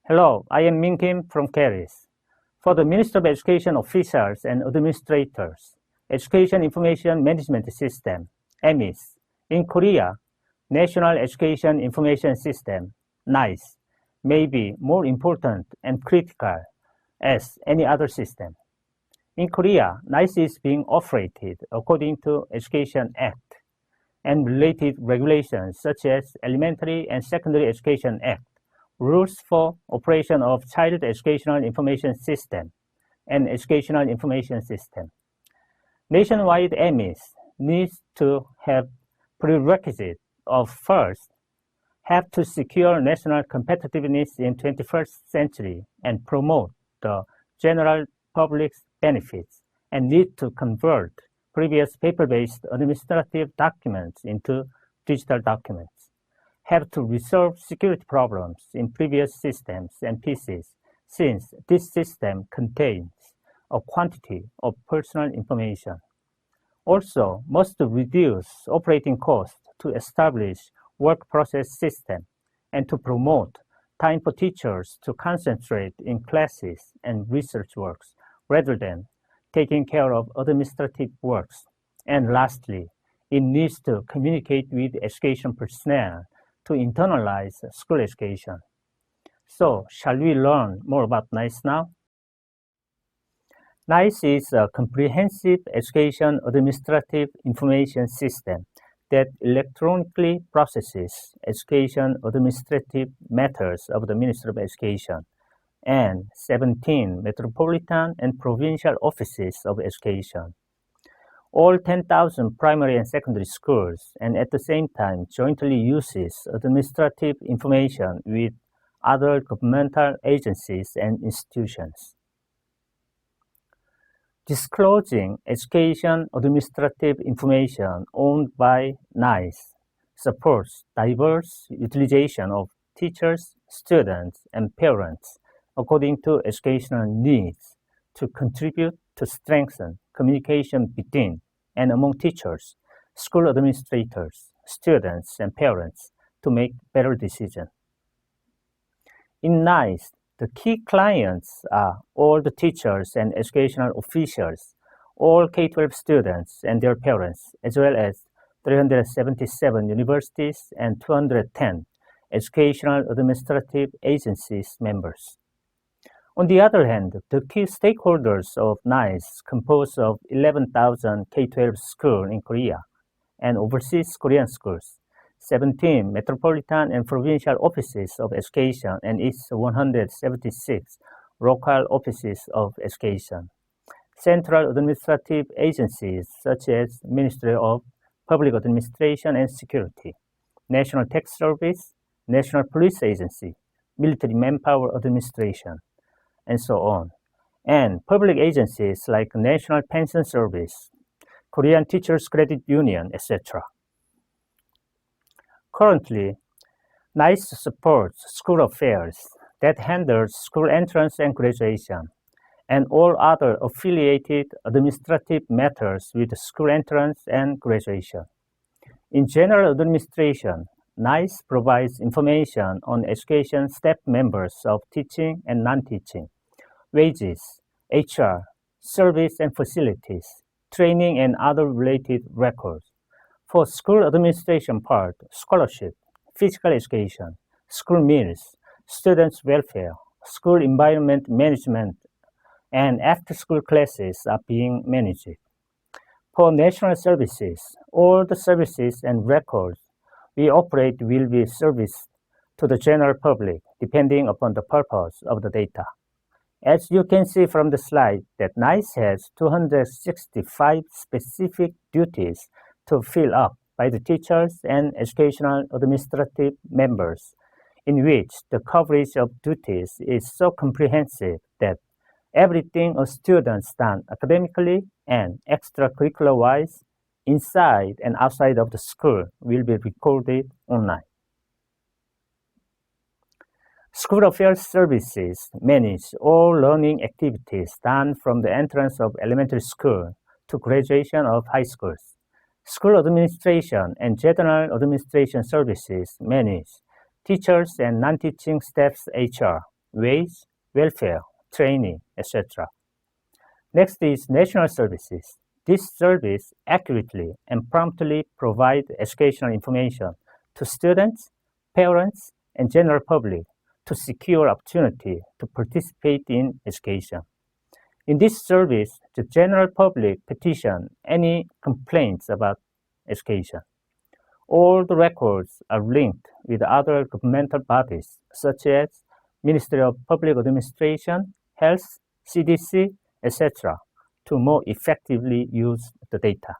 Hello, I am Min Kim from CARIS. For the Ministry of Education officials and administrators, Education Information Management System, EMIS, in Korea, National Education Information System, NICE, may be more important and critical as any other system. In Korea, NICE is being operated according to Education Act and related regulations such as Elementary and Secondary Education Act, rules for operation of Child Educational Information System, and Educational Information System. Nationwide EMIS needs to have prerequisite of first, have to secure national competitiveness in 21st century and promote the general public's benefits, and need to convert previous paper-based administrative documents into digital documents, have to resolve security problems in previous systems and PCs, since this system contains a quantity of personal information. Also, must reduce operating costs to establish work process system and to promote time for teachers to concentrate in classes and research works rather than taking care of administrative works. And lastly, it needs to communicate with education personnel to internalize school education. So, shall we learn more about NICE now? NICE is a comprehensive education administrative information system that electronically processes education administrative matters of the Ministry of Education and 17 metropolitan and provincial offices of education. All 10,000 primary and secondary schools, and at the same time jointly uses administrative information with other governmental agencies and institutions. Disclosing education administrative information owned by NICE supports diverse utilization of teachers, students, and parents according to educational needs to contribute to strengthen communication between and among teachers, school administrators, students, and parents to make better decisions. In NICE, the key clients are all the teachers and educational officials, all K-12 students and their parents, as well as 377 universities and 210 educational administrative agencies members. On the other hand, the key stakeholders of NICE compose of 11,000 K-12 schools in Korea and overseas Korean schools, 17 metropolitan and provincial offices of education, and its 176 local offices of education, central administrative agencies such as Ministry of Public Administration and Security, National Tax Service, National Police Agency, Military Manpower Administration, and so on, and public agencies like National Pension Service, Korean Teachers Credit Union, etc. Currently, NICE supports school affairs that handles school entrance and graduation, and all other affiliated administrative matters with school entrance and graduation. In general administration, NICE provides information on education staff members of teaching and non-teaching, wages, HR, service and facilities, training and other related records. For school administration part, scholarship, physical education, school meals, students' welfare, school environment management, and after-school classes are being managed. For national services, all the services and records we operate will be serviced to the general public depending upon the purpose of the data. As you can see from the slide that NICE has 265 specific duties to fill up by the teachers and educational administrative members, in which the coverage of duties is so comprehensive that everything a student does academically and extracurricular-wise inside and outside of the school will be recorded online. School Affairs Services manage all learning activities done from the entrance of elementary school to graduation of high schools. School Administration and General Administration Services manage teachers and non-teaching staff's HR, wage, welfare, training, etc. Next is national services. This service accurately and promptly provide educational information to students, parents, and general public to secure opportunity to participate in education. In this service, the general public petition any complaints about education. All the records are linked with other governmental bodies such as Ministry of Public Administration, Health, CDC, etc. to more effectively use the data.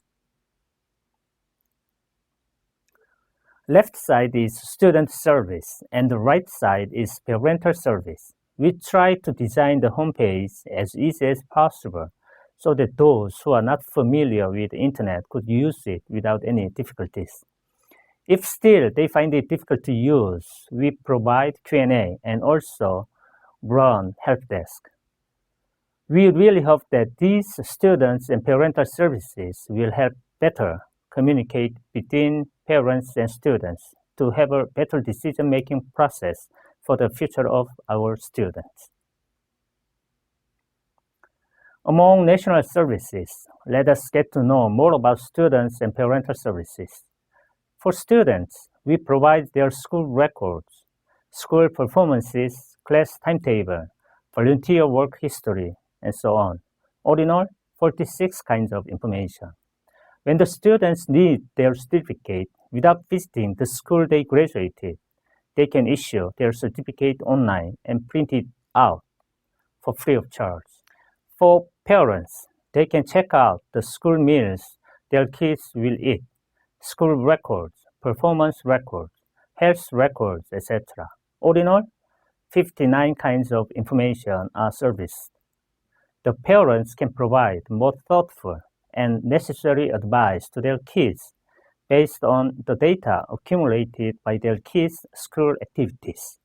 Left side is student service and the right side is parental service. We try to design the homepage as easy as possible so that those who are not familiar with the internet could use it without any difficulties. If still they find it difficult to use, we provide Q&A and also run help desk. We really hope that these students and parental services will help better communicate between parents and students to have a better decision-making process for the future of our students. Among national services, let us get to know more about students and parental services. For students, we provide their school records, school performances, class timetable, volunteer work history, and so on. All in all, 46 kinds of information. When the students need their certificate without visiting the school they graduated, they can issue their certificate online and print it out for free of charge. For parents, they can check out the school meals their kids will eat, school records, performance records, health records, etc. All in all, 59 kinds of information are serviced. The parents can provide more thoughtful and necessary advice to their kids based on the data accumulated by their kids' school activities.